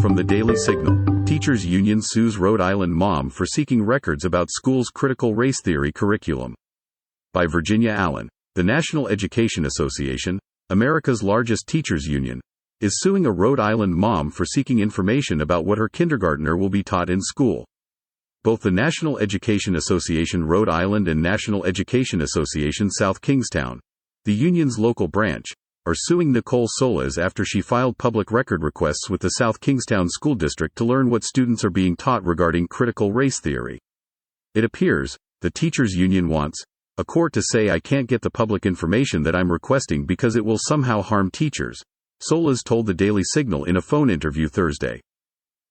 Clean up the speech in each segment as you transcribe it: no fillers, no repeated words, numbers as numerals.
From the Daily Signal, Teachers Union sues Rhode Island mom for seeking records about school's critical race theory curriculum. By Virginia Allen. The National Education Association, America's largest teachers union, is suing a Rhode Island mom for seeking information about what her kindergartner will be taught in school. Both the National Education Association Rhode Island and National Education Association South Kingstown, the union's local branch, are suing Nicole Solas after she filed public record requests with the South Kingstown School District to learn what students are being taught regarding critical race theory. It appears, the teachers union wants a court to say I can't get the public information that I'm requesting because it will somehow harm teachers, Solas told the Daily Signal in a phone interview Thursday.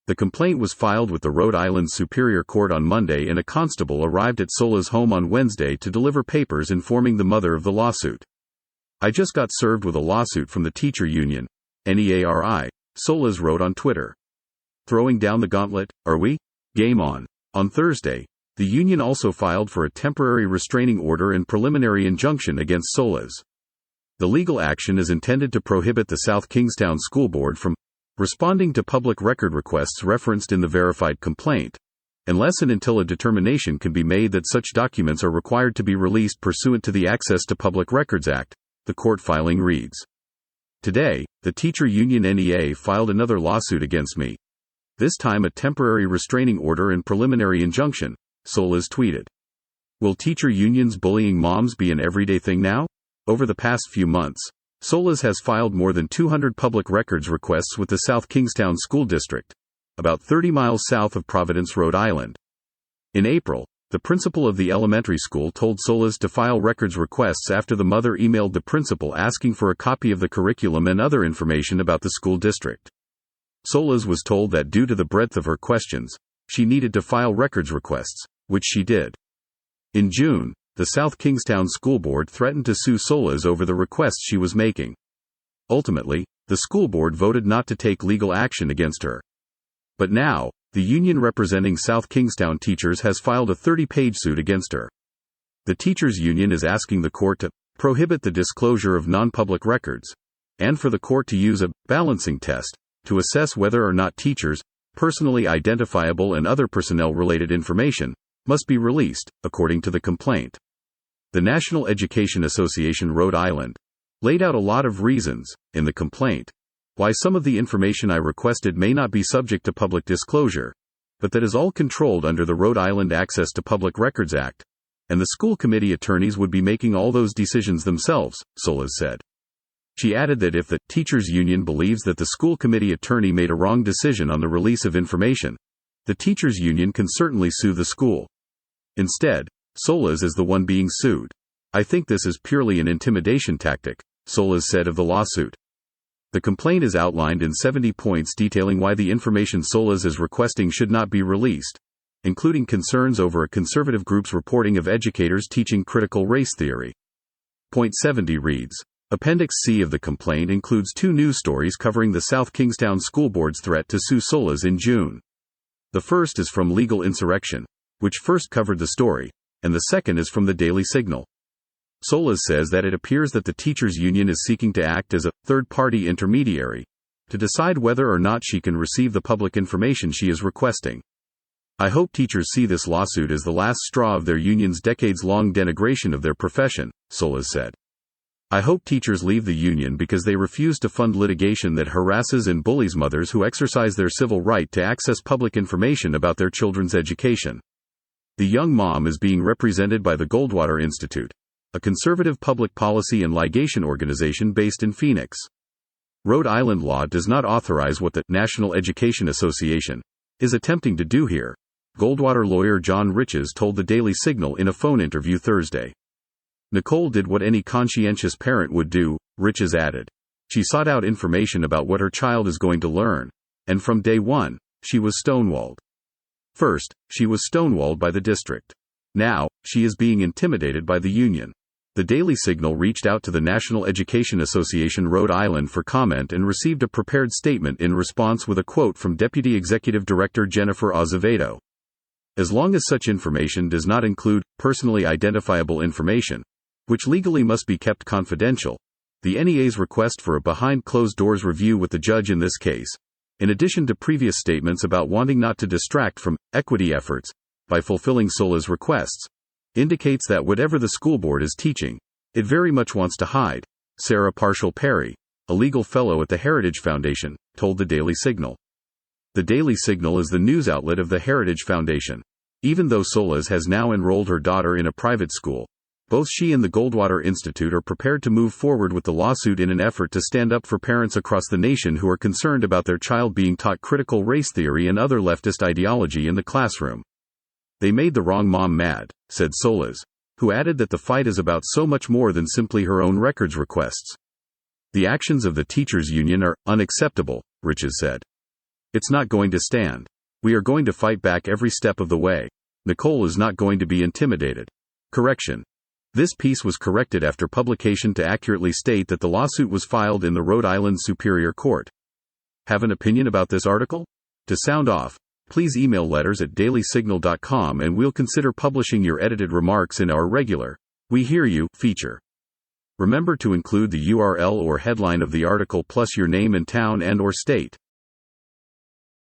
The complaint was filed with the Rhode Island Superior Court on Monday, and a constable arrived at Solas' home on Wednesday to deliver papers informing the mother of the lawsuit. I just got served with a lawsuit from the teacher union, NEA, Solas wrote on Twitter. Throwing down the gauntlet, are we? Game on. On Thursday, the union also filed for a temporary restraining order and preliminary injunction against Solas. The legal action is intended to prohibit the South Kingstown School Board from responding to public record requests referenced in the verified complaint, unless and until a determination can be made that such documents are required to be released pursuant to the Access to Public Records Act, the court filing reads. Today, the teacher union NEA filed another lawsuit against me. This time a temporary restraining order and preliminary injunction, Solas tweeted. Will teacher unions bullying moms be an everyday thing now? Over the past few months, Solas has filed more than 200 public records requests with the South Kingstown School District, about 30 miles south of Providence, Rhode Island. In April, the principal of the elementary school told Solas to file records requests after the mother emailed the principal asking for a copy of the curriculum and other information about the school district. Solas was told that due to the breadth of her questions, she needed to file records requests, which she did. In June, the South Kingstown School Board threatened to sue Solas over the requests she was making. Ultimately, the school board voted not to take legal action against her. But now, the union representing South Kingstown teachers has filed a 30-page suit against her. The teachers union is asking the court to prohibit the disclosure of non-public records, and for the court to use a balancing test to assess whether or not teachers' personally identifiable and other personnel-related information must be released, according to the complaint. The National Education Association Rhode Island laid out a lot of reasons, in the complaint, why some of the information I requested may not be subject to public disclosure, but that is all controlled under the Rhode Island Access to Public Records Act, and the school committee attorneys would be making all those decisions themselves, Solas said. She added that if the teachers union believes that the school committee attorney made a wrong decision on the release of information, the teachers union can certainly sue the school. Instead, Solas is the one being sued. I think this is purely an intimidation tactic, Solas said of the lawsuit. The complaint is outlined in 70 points detailing why the information Solas is requesting should not be released, including concerns over a conservative group's reporting of educators teaching critical race theory. Point 70 reads, Appendix C of the complaint includes 2 news stories covering the South Kingstown School Board's threat to sue Solas in June. The first is from Legal Insurrection, which first covered the story, and the second is from the Daily Signal. Solas says that it appears that the teachers union is seeking to act as a third-party intermediary to decide whether or not she can receive the public information she is requesting. I hope teachers see this lawsuit as the last straw of their union's decades-long denigration of their profession, Solas said. I hope teachers leave the union because they refuse to fund litigation that harasses and bullies mothers who exercise their civil right to access public information about their children's education. The young mom is being represented by the Goldwater Institute, a conservative public policy and litigation organization based in Phoenix. Rhode Island law does not authorize what the National Education Association is attempting to do here, Goldwater lawyer John Riches told the Daily Signal in a phone interview Thursday. Nicole did what any conscientious parent would do, Riches added. She sought out information about what her child is going to learn, and from day one, she was stonewalled. First, she was stonewalled by the district. Now, she is being intimidated by the union. The Daily Signal reached out to the National Education Association Rhode Island for comment and received a prepared statement in response with a quote from Deputy Executive Director Jennifer Azevedo. As long as such information does not include personally identifiable information, which legally must be kept confidential, the NEA's request for a behind-closed-doors review with the judge in this case In addition to previous statements about wanting not to distract from equity efforts by fulfilling Solas' requests, indicates that whatever the school board is teaching, it very much wants to hide, Sarah Parshall-Perry, a legal fellow at the Heritage Foundation, told the Daily Signal. The Daily Signal is the news outlet of the Heritage Foundation. Even though Solas has now enrolled her daughter in a private school, both she and the Goldwater Institute are prepared to move forward with the lawsuit in an effort to stand up for parents across the nation who are concerned about their child being taught critical race theory and other leftist ideology in the classroom. They made the wrong mom mad, said Solas, who added that the fight is about so much more than simply her own records requests. The actions of the teachers' union are unacceptable, Riches said. It's not going to stand. We are going to fight back every step of the way. Nicole is not going to be intimidated. Correction. This piece was corrected after publication to accurately state that the lawsuit was filed in the Rhode Island Superior Court. Have an opinion about this article? To sound off, please email letters@dailysignal.com and we'll consider publishing your edited remarks in our regular We Hear You feature. Remember to include the URL or headline of the article plus your name and town and/or state.